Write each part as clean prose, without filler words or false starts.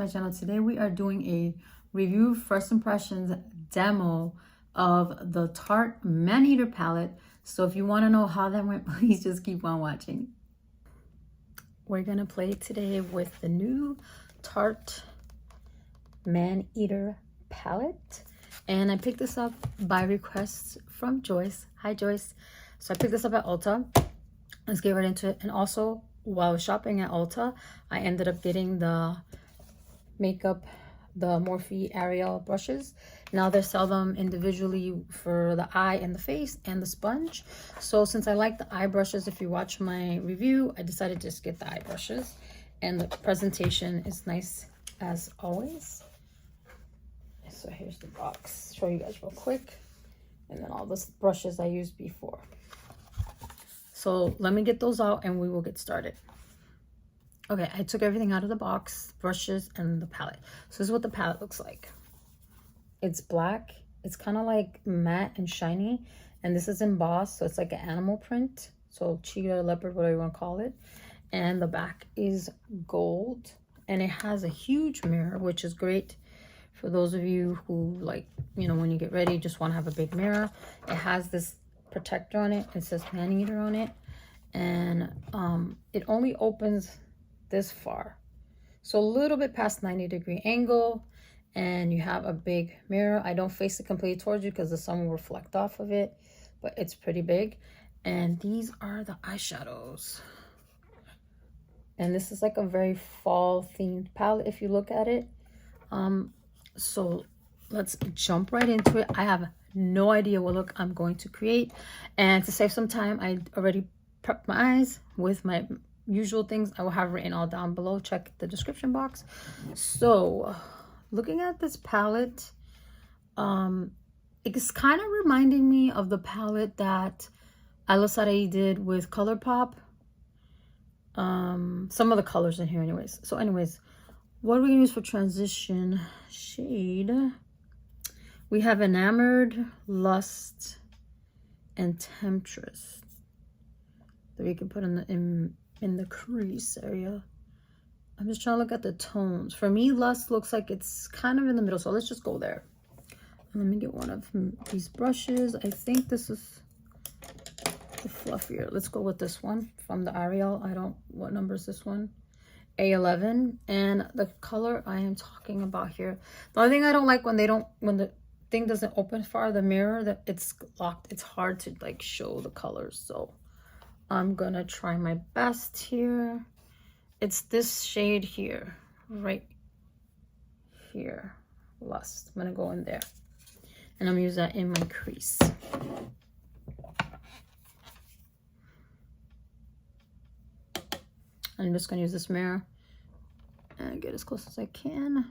my channel. Today we are doing a review first impressions demo of the Tarte Maneater palette. So if you want to know how that went, please just keep on watching. We're gonna play today with the new Tarte Maneater palette, and I picked this up by request from Joyce. Hi Joyce. So I picked this up at Ulta. Let's get right into it. And also, while I was shopping at Ulta, I ended up getting the Morphe Ariel brushes. Now they sell them individually for the eye and the face and the sponge. So since I like the eye brushes, if you watch my review, I decided to just get the eye brushes. And the presentation is nice as always. So here's the box. Show you guys real quick. And then all the brushes I used before. So let me get those out and we will get started. Okay, I took everything out of the box, brushes and the palette. So this is what the palette looks like. It's black. It's kind of like matte and shiny. And this is embossed, so it's like an animal print. So cheetah, leopard, whatever you want to call it. And the back is gold. And it has a huge mirror, which is great for those of you who, like, you know, when you get ready, just want to have a big mirror. It has this protector on it. It says Maneater on it. And it only opens this far, so a little bit past 90-degree angle, and you have a big mirror. I don't face it completely towards you because the sun will reflect off of it, but it's pretty big. And these are the eyeshadows, and this is like a very fall themed palette if you look at it. So let's jump right into it. I have no idea what look I'm going to create, and to save some time, I already prepped my eyes with my usual things. I will have written all down below. Check the description box. So looking at this palette, it's kind of reminding me of the palette that Alisade did with ColourPop. Some of the colors in here anyways. So anyways, what are we gonna use for transition shade? We have Enamored, Lust, and Temptress that we can put in the crease area. I'm just trying to look at the tones. For me, Lust looks like it's kind of in the middle, so let's just go there. Let me get one of these brushes. I think this is the fluffier. Let's go with this one from the Ariel. What number is this one? A11. And the color I am talking about here, the only thing I don't like when the thing doesn't open far, the mirror, that it's locked, it's hard to like show the colors. So I'm gonna try my best here. It's this shade here, right here, Lust. I'm gonna go in there, and I'm gonna use that in my crease. I'm just gonna use this mirror and get as close as I can.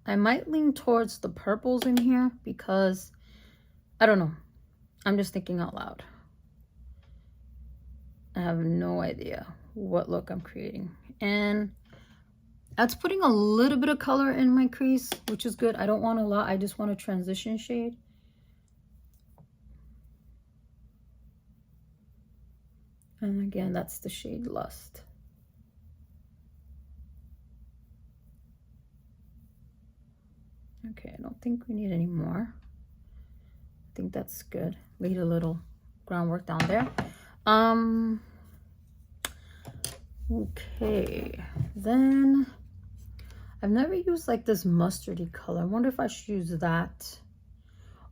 I might lean towards the purples in here because, I don't know, I'm just thinking out loud. I have no idea what look I'm creating. And that's putting a little bit of color in my crease, which is good. I don't want a lot. I just want a transition shade. And again, that's the shade Lust. Okay, I don't think we need any more. I think that's good. Leave a little groundwork down there. Okay, then I've never used like this mustardy color. I wonder if I should use that,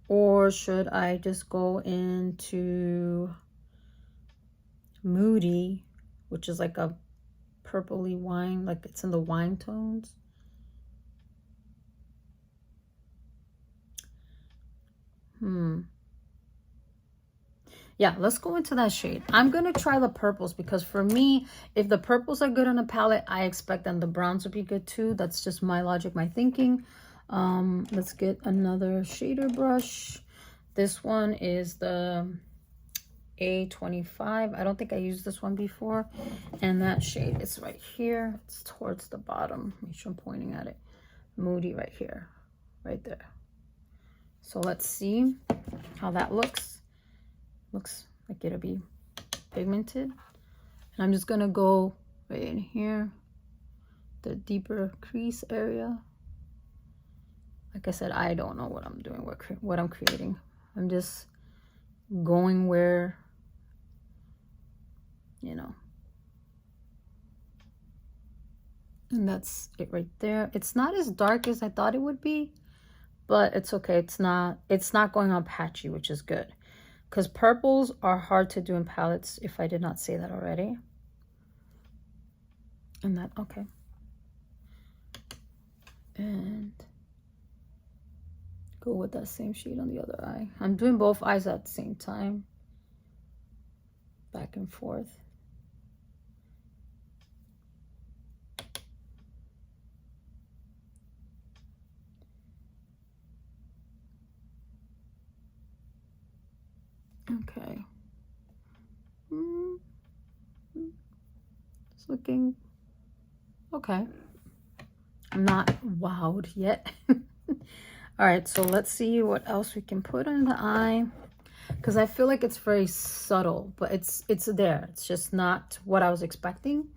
or should I just go into Moody, which is like a purpley wine, like it's in the wine tones. Yeah, let's go into that shade. I'm gonna try the purples because for me, if the purples are good on a palette, I expect then the browns would be good too. That's just my logic, my thinking. Let's get another shader brush. This one is the A25. I don't think I used this one before. And that shade is right here. It's towards the bottom. Make sure I'm pointing at it. Moody right here, right there. So let's see how that looks. Looks like it'll be pigmented. And I'm just gonna go right in here the deeper crease area. Like I said, I don't know what I'm doing, what I'm creating. I'm just going where, you know. And that's it right there. It's not as dark as I thought it would be, but it's okay. It's not going on patchy, which is good. Because purples are hard to do in palettes, if I did not say that already. And that, okay. And go with that same shade on the other eye. I'm doing both eyes at the same time. Back and forth. Okay. It's looking okay. I'm not wowed yet. All right, so let's see what else we can put on the eye, because I feel like it's very subtle, but it's there. It's just not what I was expecting.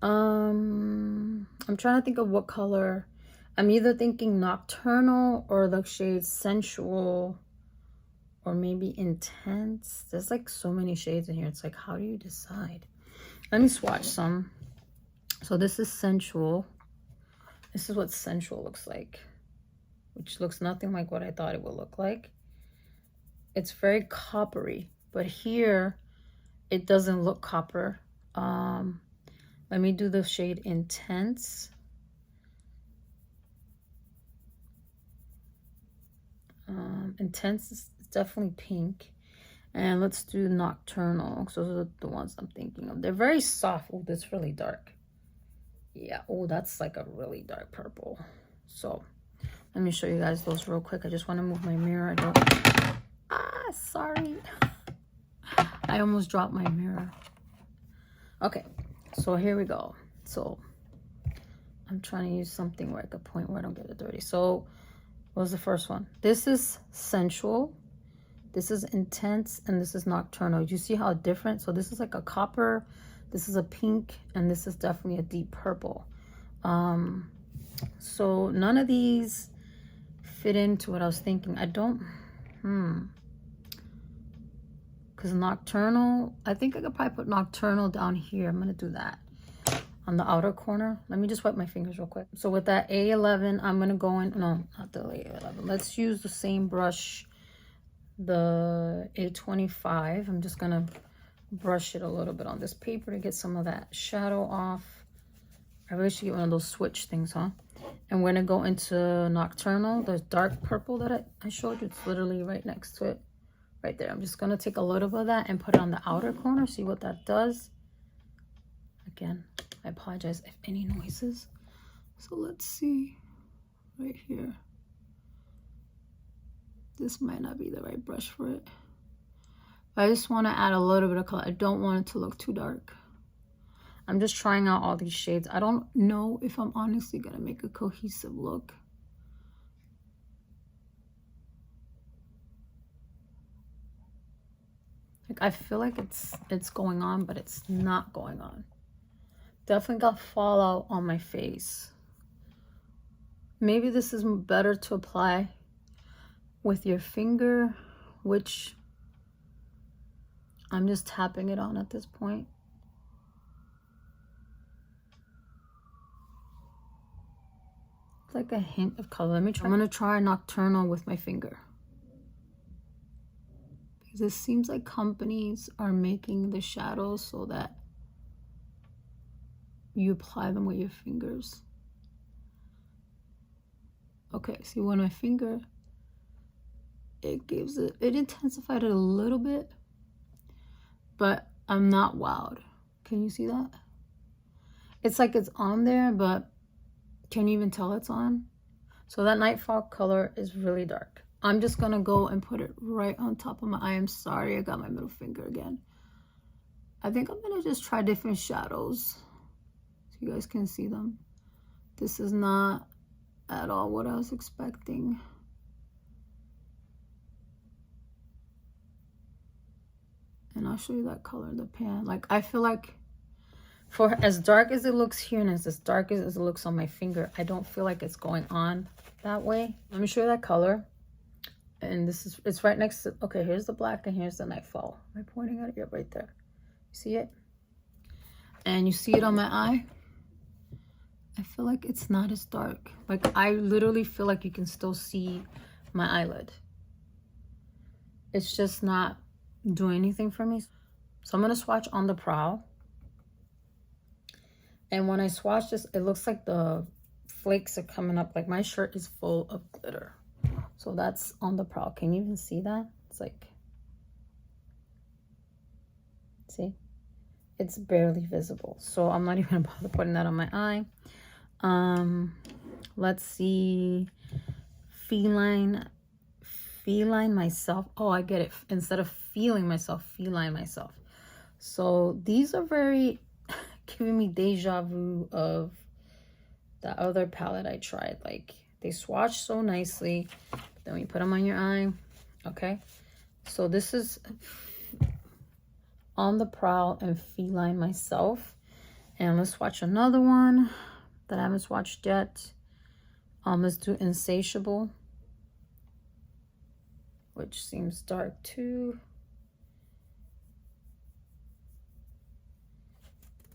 I'm trying to think of what color. I'm either thinking nocturnal or the shade sensual, or maybe intense. There's like so many shades in here. It's like, how do you decide? Let me swatch some. So this is sensual. This is what sensual looks like, which looks nothing like what I thought it would look like. It's very coppery, but here it doesn't look copper. Let me do the shade intense. Intense is definitely pink. And let's do nocturnal. So those are the ones I'm thinking of. They're very soft. Oh, that's really dark. Yeah. Oh, that's like a really dark purple. So let me show you guys those real quick. I just want to move my mirror. I don't. Sorry. I almost dropped my mirror. Okay. So here we go. So I'm trying to use something where I could point where I don't get it dirty. So what was the first one? This is sensual. This is intense, and this is nocturnal. You see how different? So this is like a copper, this is a pink, and this is definitely a deep purple. So none of these fit into what I was thinking. I don't, because nocturnal, I think I could probably put nocturnal down here. I'm gonna do that on the outer corner. Let me just wipe my fingers real quick. So with that A11, I'm gonna go in, no, not the A11. Let's use the same brush, the A25. I'm just gonna brush it a little bit on this paper to get some of that shadow off. I really should get one of those switch things, huh? And we're gonna go into nocturnal. The dark purple that I showed you, it's literally right next to it, right there. I'm just gonna take a little bit of that and put it on the outer corner, see what that does. Again, I apologize if any noises. So let's see right here. This might not be the right brush for it. But I just want to add a little bit of color. I don't want it to look too dark. I'm just trying out all these shades. I don't know if I'm honestly going to make a cohesive look. Like, I feel like it's going on, but it's not going on. Definitely got fallout on my face. Maybe this is better to apply with your finger, which I'm just tapping it on at this point. It's like a hint of color. Let me try. I'm gonna try nocturnal with my finger, because it seems like companies are making the shadows so that you apply them with your fingers. Okay, see, when my finger, it gives it intensified it a little bit, but I'm not wowed. Can you see that? It's like it's on there, but can you even tell it's on? So that Nightfall color is really dark. I'm just gonna go and put it right on top of my eye. I'm sorry, I got my middle finger again. I think I'm gonna just try different shadows so you guys can see them. This is not at all what I was expecting. And I'll show you that color in the pan. Like, I feel like For as dark as it looks here and as dark as it looks on my finger, I don't feel like it's going on that way. Let me show you that color. And this is, it's right next to, okay, here's the black and here's the Nightfall. Am I pointing at it? Yep, right there. See it? And you see it on my eye? I feel like it's not as dark. Like, I literally feel like you can still see my eyelid. It's just not doing anything for me. So I'm going to swatch on the brow. And when I swatch this, it looks like the flakes are coming up. Like, my shirt is full of glitter. So that's on the brow. Can you even see that? It's like, see? It's barely visible. So I'm not even bother putting that on my eye. Let's see. Feline myself. Oh, I get it. Instead of feeling myself, feline myself. So these are very giving me deja vu of the other palette I tried. Like, they swatch so nicely, then we put them on your eye. Okay, so this is on the prowl and feline myself. And let's watch another one that I haven't swatched yet. Let's do Insatiable, which seems dark too.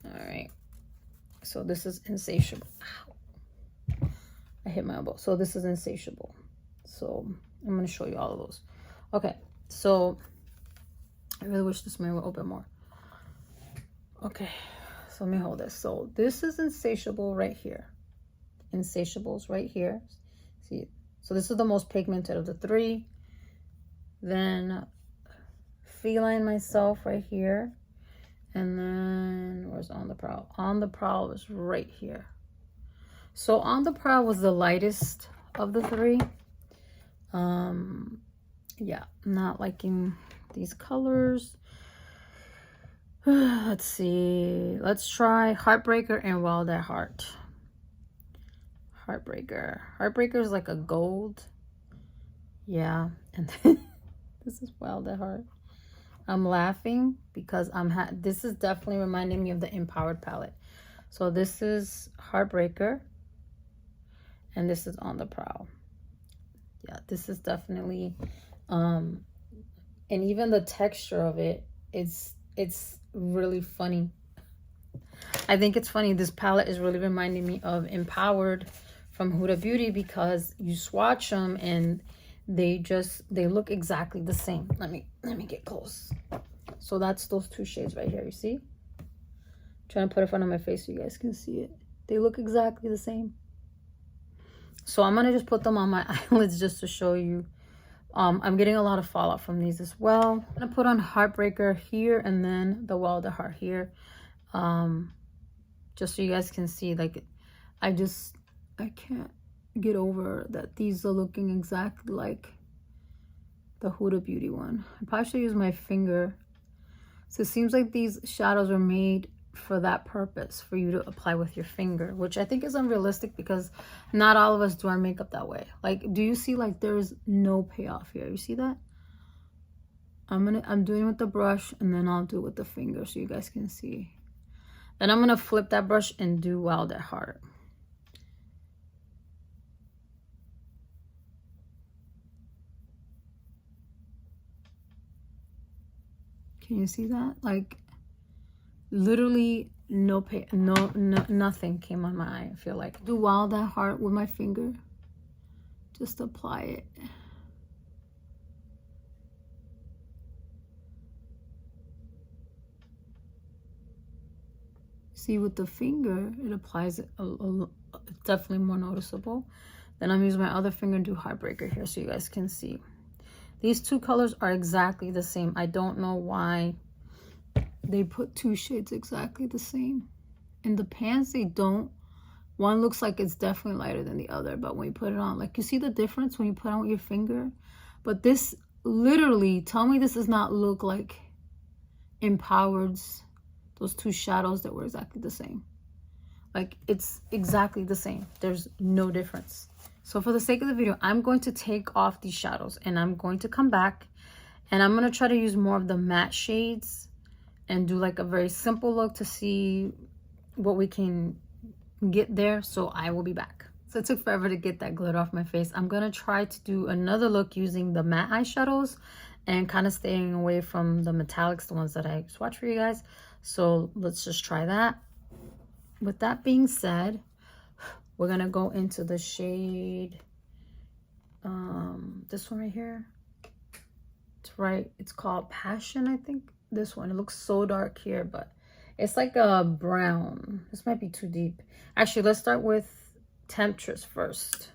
All right, so this is Insatiable. Ow. I hit my elbow. So this is Insatiable. So I'm going to show you all of those. Okay, so I really wish this mirror would open more. Okay, so let me hold this. So this is Insatiable right here. Insatiable's right here. See, so this is the most pigmented of the three. Then Feline myself right here. And then where's On the Prowl? On the Prowl is right here. So On the Prowl was the lightest of the three. Yeah, not liking these colors. Let's see. Let's try Heartbreaker and Wild at Heart. Heartbreaker. Heartbreaker is like a gold. Yeah. And this is Wild at Heart. I'm laughing because this is definitely reminding me of the Empowered palette. So this is Heartbreaker. And this is On the Prowl. Yeah, this is definitely and even the texture of it, it's really funny. I think it's funny. This palette is really reminding me of Empowered from Huda Beauty because you swatch them and they look exactly the same. Let me get close. So that's those two shades right here. You see? I'm trying to put it in front of my face so you guys can see it. They look exactly the same. So I'm gonna just put them on my eyelids just to show you. I'm getting a lot of fallout from these as well. I'm gonna put on Heartbreaker here and then the Wild at Heart here. Just so you guys can see, like, I can't get over that these are looking exactly like the Huda Beauty one. I probably should use my finger. So it seems like these shadows are made for that purpose, for you to apply with your finger, which I think is unrealistic because not all of us do our makeup that way. Like, do you see, like, there's no payoff here? You see that? I'm doing it with the brush and then I'll do it with the finger so you guys can see. Then I'm gonna flip that brush and do Wild at Heart. Can you see that? Like, literally nothing came on my eye. I feel like do Wild at Heart with my finger, just apply it. See, with the finger it applies it definitely more noticeable. Then I'm using my other finger and do Heartbreaker here so you guys can see. These two colors are exactly the same. I don't know why they put two shades exactly the same. In the pans, they don't. One looks like it's definitely lighter than the other, but when you put it on, like, you see the difference when you put on with your finger? But this, literally, tell me this does not look like Empowered's, those two shadows that were exactly the same. Like, it's exactly the same. There's no difference. So for the sake of the video, I'm going to take off these shadows and I'm going to come back and I'm going to try to use more of the matte shades and do like a very simple look to see what we can get there. So I will be back. So it took forever to get that glitter off my face. I'm gonna try to do another look using the matte eyeshadows and kind of staying away from the metallics, the ones that I swatched for you guys. So let's just try that. With that being said, we're gonna go into the shade, this one right here. It's called Passion, I think. This one, it looks so dark here, but it's like a brown. This might be too deep. Actually, let's start with Temptress first,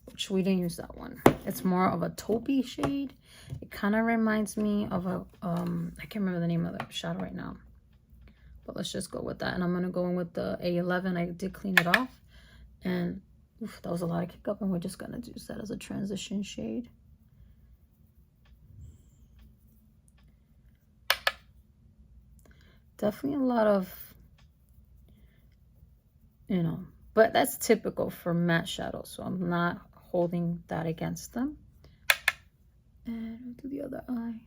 which we didn't use that one. It's more of a taupey shade. It kind of reminds me of a I can't remember the name of the shadow right now, but let's just go with that. And I'm gonna go in with the A11. I did clean it off, and oof, that was a lot of kick up, and we're just gonna use that as a transition shade. Definitely a lot of, you know, but that's typical for matte shadows, so I'm not holding that against them. And we'll do the other eye.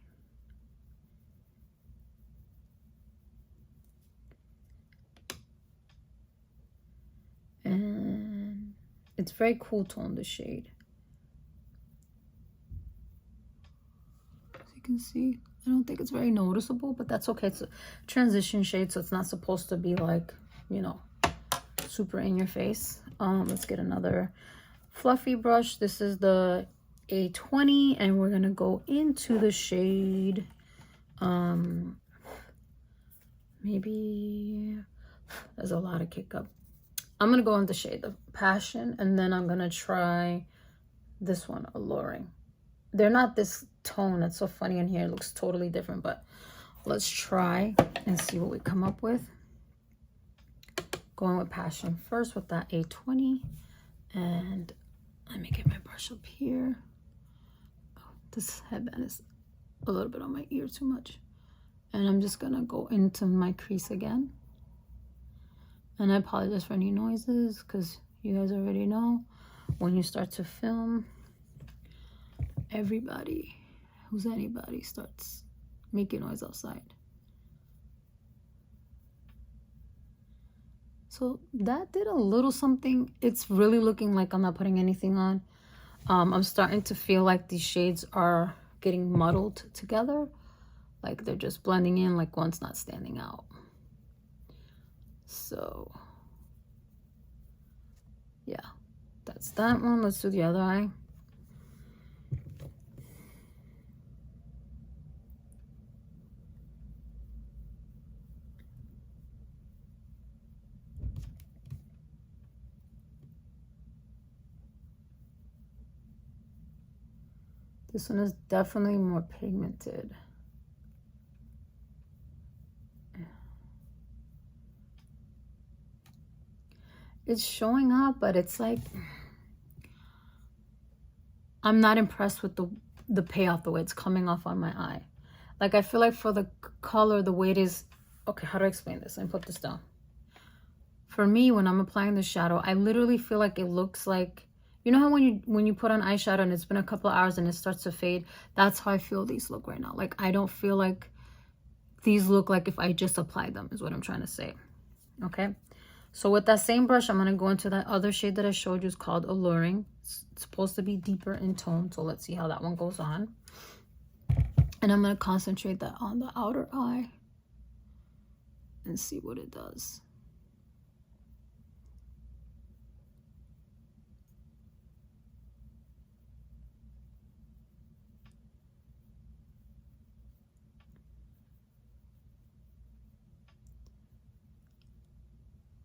And it's very cool tone, the shade. As you can see, I don't think it's very noticeable, but that's okay. It's a transition shade, so it's not supposed to be like, you know, super in your face. Let's get another fluffy brush. This is the A20, and we're gonna go into the shade, maybe, there's a lot of kick up. I'm gonna go into the shade of Passion, and then I'm gonna try this one, Alluring. They're not this tone. That's so funny in here. It looks totally different, but let's try and see what we come up with. Going with Passion first with that A20, and let me get my brush up here. Oh, this headband is a little bit on my ear too much. And I'm just gonna go into my crease again. And I apologize for any noises, because you guys already know when you start to film, everybody who's anybody starts making noise outside. So that did a little something. It's really looking like I'm not putting anything on. I'm starting to feel like these shades are getting muddled together, like they're just blending in, like one's not standing out. So yeah, that's that one. Let's do the other eye. This one is definitely more pigmented. It's showing up, but it's like, I'm not impressed with the payoff, the way it's coming off on my eye. Like, I feel like for the color, the way it is, okay, how do I explain this? Let me put this down. For me, when I'm applying the shadow, I literally feel like it looks like, you know how when you put on eyeshadow and it's been a couple of hours and it starts to fade? That's how I feel these look right now. Like, I don't feel like these look like if I just applied them, is what I'm trying to say. Okay, so with that same brush, I'm going to go into that other shade that I showed you. It's called Alluring. It's supposed to be deeper in tone, so let's see how that one goes on. And I'm going to concentrate that on the outer eye and see what it does.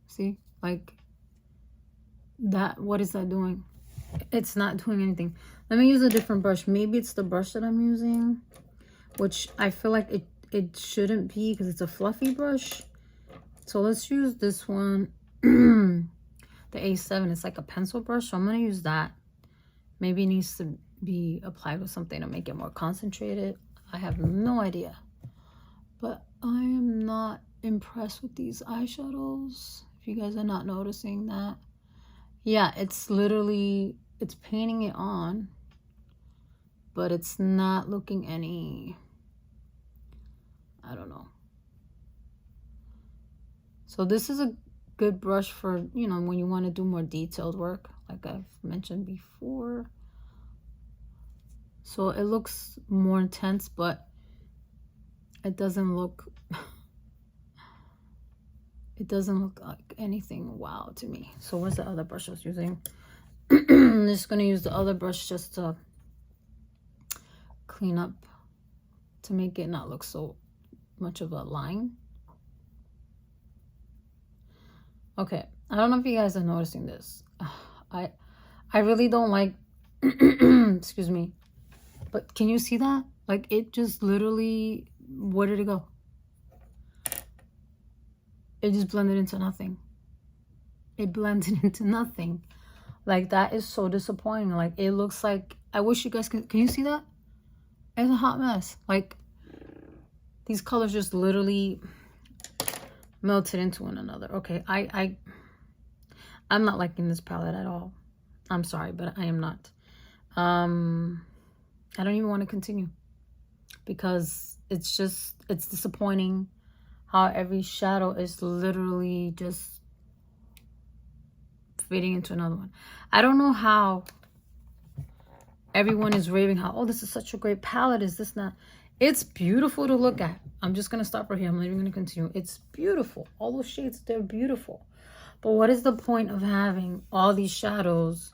See, like that, what is that doing? It's not doing anything. Let me use a different brush. Maybe it's the brush that I'm using, which I feel like it shouldn't be, because it's a fluffy brush. So let's use this one, the A7. It's like a pencil brush, so I'm gonna use that. Maybe it needs to be applied with something to make it more concentrated. I have no idea, but I am not impressed with these eyeshadows. If you guys are not noticing that, yeah, it's literally, it's painting it on, but it's not looking any, I don't know. So this is good brush for, you know, when you want to do more detailed work, like I've mentioned before. So it looks more intense, but it doesn't look it doesn't look like anything wow to me. So where's the other brush I was using? I'm just gonna use the other brush just to clean up, to make it not look so much of a line. Okay, I don't know if you guys are noticing this. I really don't like excuse me, but can you see that? Like, it just literally, where did it go? It just blended into nothing. It blended into nothing. Like, that is so disappointing. Like, it looks like, I wish you guys can you see that? It's a hot mess. Like, these colors just literally melted into one another. Okay, I'm not liking this palette at all. I'm sorry, but I am not. I don't even want to continue because it's disappointing how every shadow is literally just fading into another one. I don't know how everyone is raving how, oh, this is such a great palette. Is this not? It's beautiful to look at. I'm just going to stop right here. I'm not even going to continue. It's beautiful. All those shades, they're beautiful. But what is the point of having all these shadows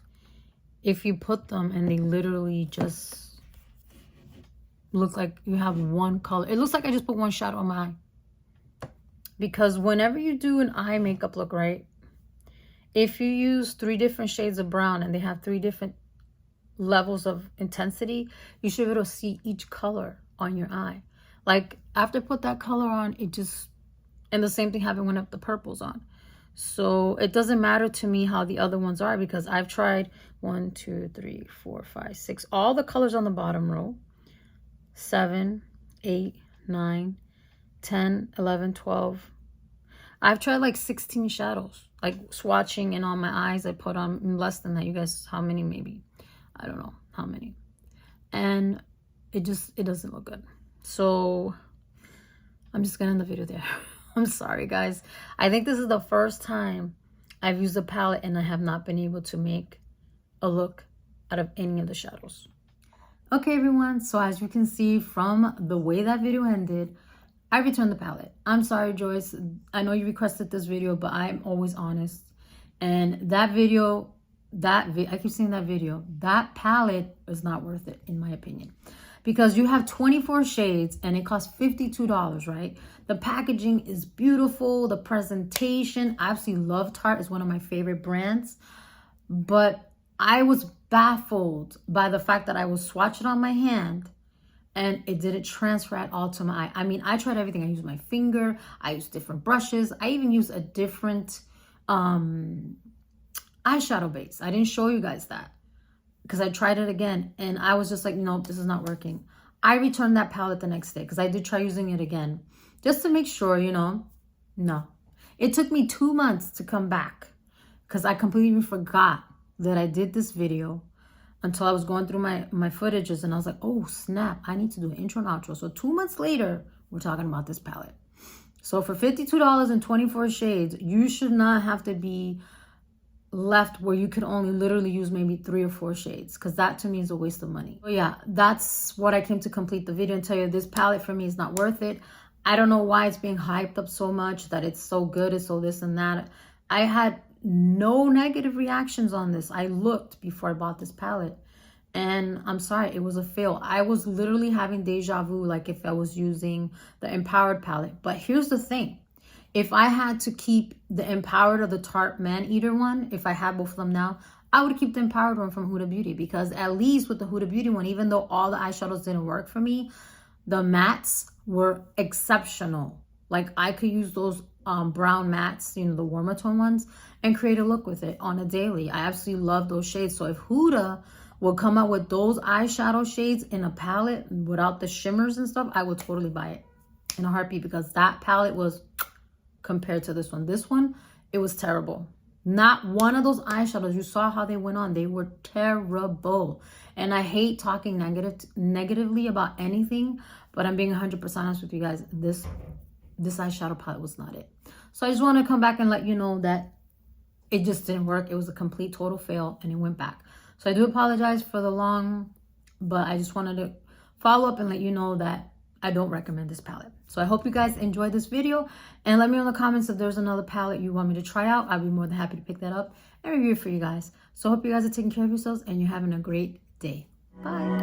if you put them and they literally just look like you have one color? It looks like I just put one shadow on my eye. Because whenever you do an eye makeup look, right, if you use 3 different shades of brown and they have 3 different levels of intensity, you should be able to see each color on your eye. Like, after I put that color on, it just, and the same thing happened when I put the purples on. So it doesn't matter to me how the other ones are, because I've tried 1, 2, 3, 4, 5, 6, all the colors on the bottom row, 7, 8, 9, 10, 11, 12. I've tried like 16 shadows, like swatching, and on my eyes I put on less than that. You guys, how many? Maybe, I don't know how many. And it doesn't look good. So I'm just gonna end the video there. I'm sorry, guys. I think this is the first time I've used a palette and I have not been able to make a look out of any of the shadows. Okay, everyone. So as you can see from the way that video ended, I returned the palette. I'm sorry, Joyce. I know you requested this video, but I'm always honest. And that video, I keep saying that video, that palette is not worth it, in my opinion. Because you have 24 shades and it costs $52, right? The packaging is beautiful. The presentation, I absolutely love Tarte. It's one of my favorite brands. But I was baffled by the fact that I was swatching on my hand and it didn't transfer at all to my eye. I mean, I tried everything. I used my finger. I used different brushes. I even used a different eyeshadow base. I didn't show you guys that, because I tried it again and I was just like, nope, this is not working. I returned that palette the next day because I did try using it again just to make sure, you know. No. It took me 2 months to come back because I completely forgot that I did this video until I was going through my footages and I was like, oh, snap, I need to do an intro and outro. So 2 months later, we're talking about this palette. So for $52 and 24 shades, you should not have to be left where you could only literally use maybe 3 or 4 shades, because that to me is a waste of money. But yeah, that's what I came to complete the video and tell you. This palette for me is not worth it. I don't know why it's being hyped up so much, that it's so good, it's so this and that. I had no negative reactions on this. I looked before I bought this palette and I'm sorry, it was a fail. I was literally having deja vu, like if I was using the Empowered palette. But here's the thing. If I had to keep the Empowered or the Tarte Maneater one, if I had both of them now, I would keep the Empowered one from Huda Beauty, because at least with the Huda Beauty one, even though all the eyeshadows didn't work for me, the mattes were exceptional. Like, I could use those brown mattes, you know, the warmer tone ones, and create a look with it on a daily. I absolutely love those shades. So if Huda will come out with those eyeshadow shades in a palette without the shimmers and stuff, I would totally buy it in a heartbeat, because that palette was, compared to this one, it was terrible. Not one of those eyeshadows, you saw how they went on, they were terrible. And I hate talking negatively about anything, but I'm being 100% honest with you guys. this eyeshadow palette was not it. So I just want to come back and let you know that it just didn't work. It was a complete total fail and it went back. So I do apologize for the long, but I just wanted to follow up and let you know that I don't recommend this palette. So I hope you guys enjoyed this video, and let me know in the comments if there's another palette you want me to try out. I'll be more than happy to pick that up and review it for you guys. So I hope you guys are taking care of yourselves and you're having a great day. Bye.